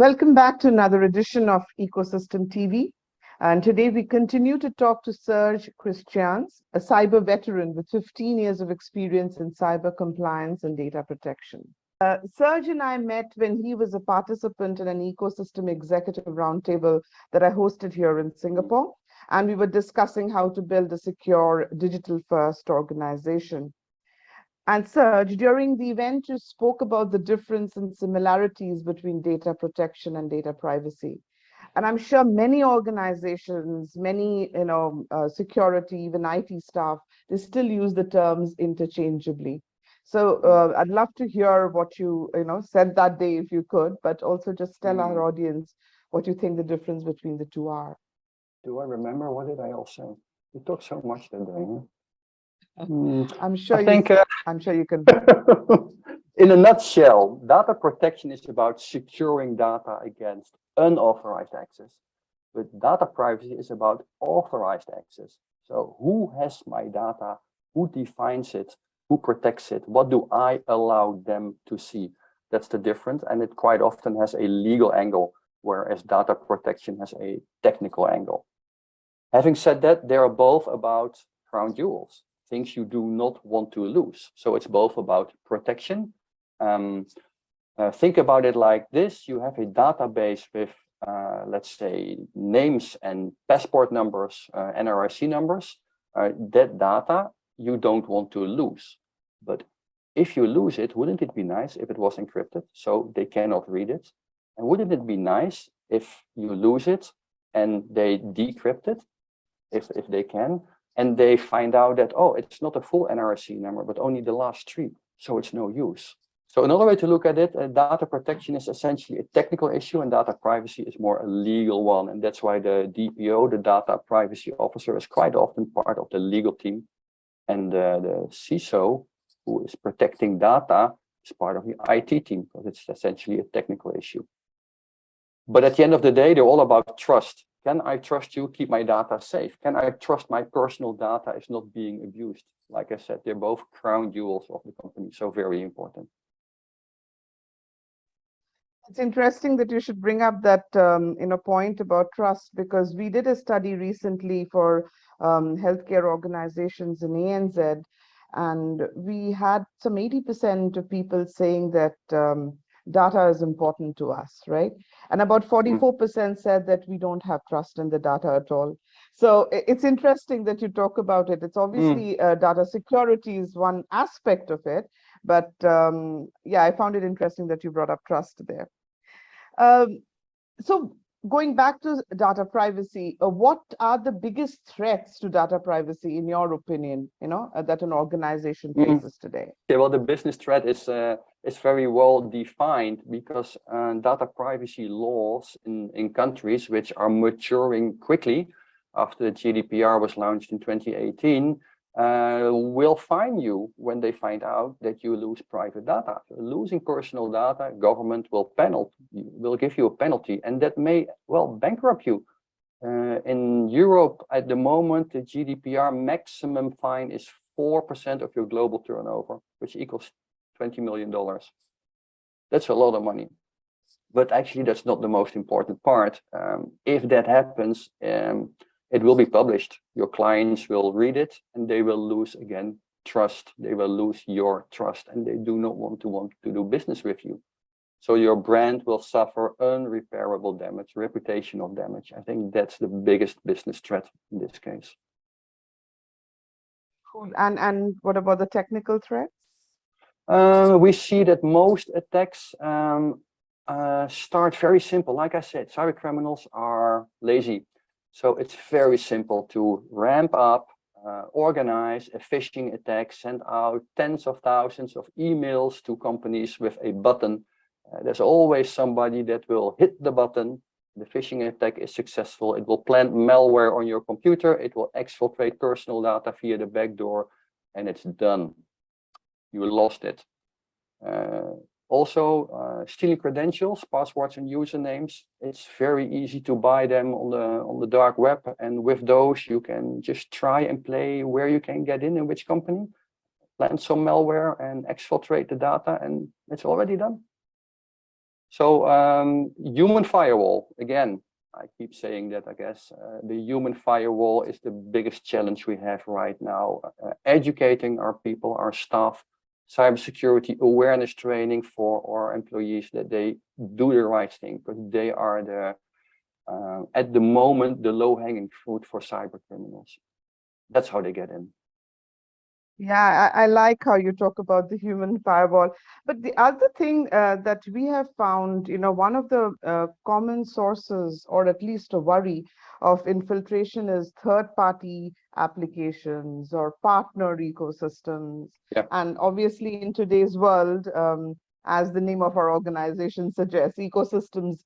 Welcome back to another edition of Ecosystem TV. And today we continue to talk to Serge Christiaans, a cyber veteran with 15 years of experience in cyber compliance and data protection. Serge and I met when he was a participant in an ecosystem executive roundtable that I hosted here in Singapore. And we were discussing how to build a secure digital-first organization. And Serge, during the event, you spoke about the difference and similarities between data protection and data privacy. And I'm sure many organizations, many security, even IT staff, they still use the terms interchangeably. So I'd love to hear what you said that day if you could, but also just tell our audience what you think the difference between the two are. Do I remember? What did I all say? We talked so much that day. Huh? I'm sure you can. In a nutshell, data protection is about securing data against unauthorized access, but data privacy is about authorized access. So who has my data? Who defines it? Who protects it? What do I allow them to see? That's the difference, and it quite often has a legal angle, whereas data protection has a technical angle. Having said that, they are both about crown jewels, things you do not want to lose. So it's both about protection. Think about it like this. You have a database with, let's say, names and passport numbers, NRIC numbers. That data you don't want to lose. But if you lose it, wouldn't it be nice if it was encrypted so they cannot read it? And wouldn't it be nice if you lose it and they decrypt it, if they can, and they find out that, oh, it's not a full NRC number, but only the last three, so it's no use. So another way to look at it, data protection is essentially a technical issue and data privacy is more a legal one. And that's why the DPO, the data privacy officer, is quite often part of the legal team. And the CISO, who is protecting data, is part of the IT team, because it's essentially a technical issue. But at the end of the day, they're all about trust. Can I trust you? Keep my data safe. Can I trust my personal data is not being abused? Like I said, they're both crown jewels of the company, so very important. It's interesting that you should bring up that point about trust, because we did a study recently for healthcare organizations in ANZ, and we had some 80% of people saying that data is important to us, right? And about 44% said that we don't have trust in the data at all. So it's interesting that you talk about it. It's obviously data security is one aspect of it, but yeah, I found it interesting that you brought up trust there. So going back to data privacy, what are the biggest threats to data privacy, in your opinion, that an organization faces today? Yeah, well, the business threat is very well defined, because data privacy laws in countries which are maturing quickly after the GDPR was launched in 2018 will fine you when they find out that you lose private data. So losing personal data, government will give you a penalty, and that may well bankrupt you. In Europe at the moment, the GDPR maximum fine is 4% of your global turnover, which equals $20 million. That's a lot of money. But actually, that's not the most important part. If that happens, it will be published. Your clients will read it, and they will lose, again, trust. They will lose your trust, and they do not want to do business with you. So your brand will suffer unrepairable damage, reputational damage. I think that's the biggest business threat in this case. Cool. And what about the technical threats? We see that most attacks start very simple. Like I said, cyber criminals are lazy. So it's very simple to ramp up, organize a phishing attack, send out tens of thousands of emails to companies with a button. There's always somebody that will hit the button. The phishing attack is successful. It will plant malware on your computer. It will exfiltrate personal data via the back door, and it's done. You lost it. Also, stealing credentials, passwords, and usernames. It's very easy to buy them on the dark web, and with those you can just try and play where you can get in which company, plant some malware and exfiltrate the data, and it's already done. So human firewall, again, I keep saying that, I guess, the human firewall is the biggest challenge we have right now. Educating our people, our staff, cybersecurity awareness training for our employees that they do the right thing, because they are at the moment, the low-hanging fruit for cyber criminals. That's how they get in. Yeah, I like how you talk about the human firewall. But the other thing that we have found, one of the common sources, or at least a worry of infiltration, is third-party applications or partner ecosystems. Yeah, And obviously, in today's world, as the name of our organization suggests, ecosystems,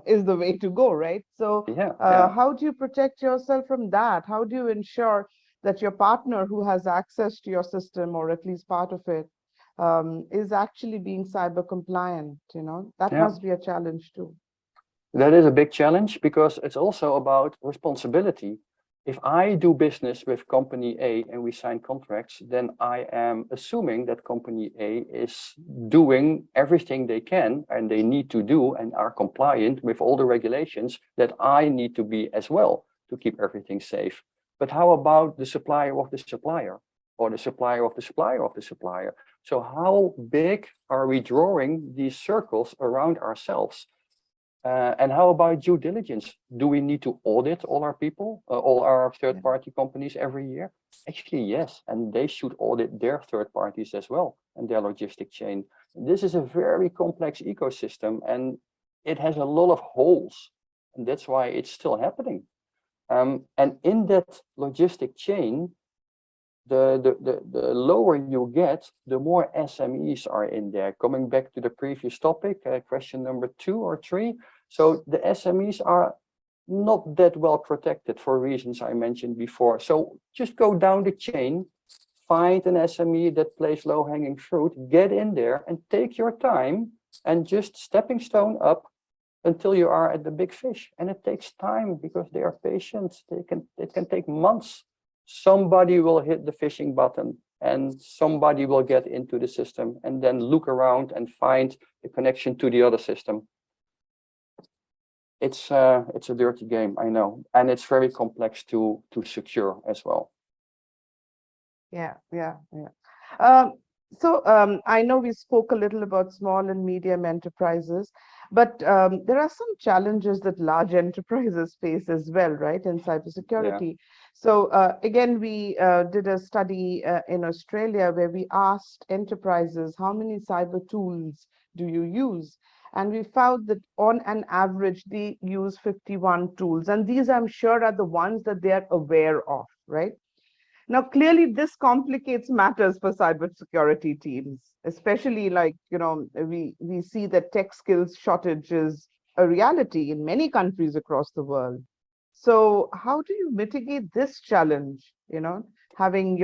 is the way to go, right? So, yeah, yeah. how do you protect yourself from that? How do you ensure that your partner who has access to your system, or at least part of it, is actually being cyber compliant? That Yeah. must be a challenge too. That is a big challenge because it's also about responsibility. If I do business with company A and we sign contracts, then I am assuming that company A is doing everything they can and they need to do and are compliant with all the regulations that I need to be as well to keep everything safe. But how about the supplier of the supplier, or the supplier of the supplier of the supplier? So how big are we drawing these circles around ourselves? And how about due diligence? Do we need to audit all our people, all our Yeah. third-party companies every year? Actually, yes, and they should audit their third parties as well and their logistic chain. This is a very complex ecosystem, and it has a lot of holes, and that's why it's still happening. And in that logistic chain, the lower you get, the more SMEs are in there. Coming back to the previous topic, question number 2 or 3. So the SMEs are not that well protected for reasons I mentioned before. So just go down the chain, find an SME that plays low-hanging fruit, get in there and take your time and just stepping stone up until you are at the big fish. And it takes time because they are patient. It can take months. Somebody will hit the fishing button and somebody will get into the system and then look around and find the connection to the other system. It's a dirty game, I know, and it's very complex to secure as well. Yeah, yeah, yeah. I know we spoke a little about small and medium enterprises, but there are some challenges that large enterprises face as well, right, in Yeah. cybersecurity. So again, we did a study in Australia where we asked enterprises, how many cyber tools do you use? And we found that on an average, they use 51 tools. And these, I'm sure, are the ones that they are aware of, right? Now, clearly, this complicates matters for cybersecurity teams, especially we see that tech skills shortage is a reality in many countries across the world. So, how do you mitigate this challenge? Having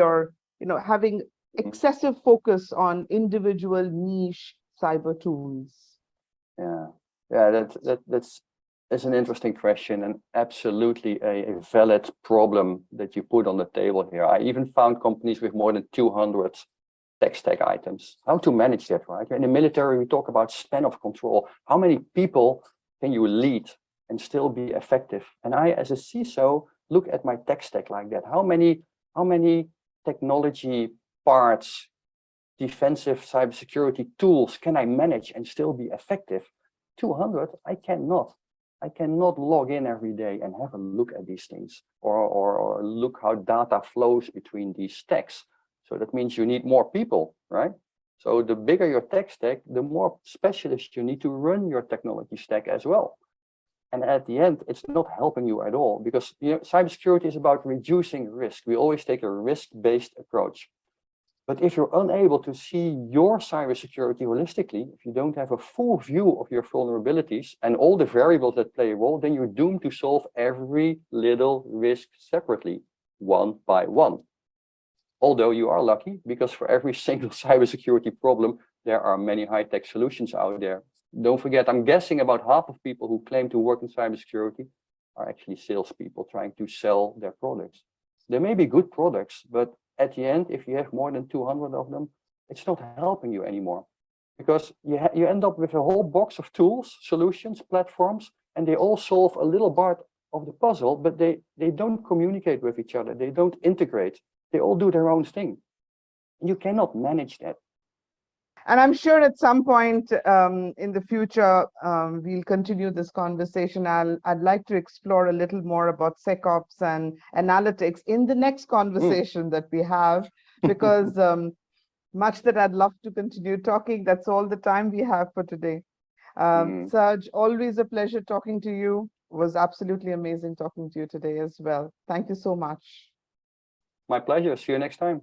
having Mhm. excessive focus on individual niche cyber tools. Yeah, yeah, that's an interesting question and absolutely a valid problem that you put on the table here. I even found companies with more than 200 tech stack items. How to manage that, right? In the military, we talk about span of control. How many people can you lead and still be effective? And I, as a CISO, look at my tech stack like that. How many technology parts, defensive cybersecurity tools can I manage and still be effective? 200, I cannot. I cannot log in every day and have a look at these things, or look how data flows between these stacks. So that means you need more people, right? So the bigger your tech stack, the more specialists you need to run your technology stack as well. And at the end, it's not helping you at all, because cybersecurity is about reducing risk. We always take a risk-based approach. But if you're unable to see your cybersecurity holistically, if you don't have a full view of your vulnerabilities and all the variables that play a role, then you're doomed to solve every little risk separately, one by one. Although you are lucky, because for every single cybersecurity problem, there are many high-tech solutions out there. Don't forget, I'm guessing about half of people who claim to work in cybersecurity are actually salespeople trying to sell their products. They may be good products, but at the end, if you have more than 200 of them, it's not helping you anymore. because you end up with a whole box of tools, solutions, platforms, and they all solve a little part of the puzzle, but they don't communicate with each other. They don't integrate. They all do their own thing. You cannot manage that. And I'm sure at some point in the future, we'll continue this conversation. I'd like to explore a little more about SecOps and analytics in the next conversation that we have, because much that I'd love to continue talking. That's all the time we have for today. Serge, always a pleasure talking to you. It was absolutely amazing talking to you today as well. Thank you so much. My pleasure. See you next time.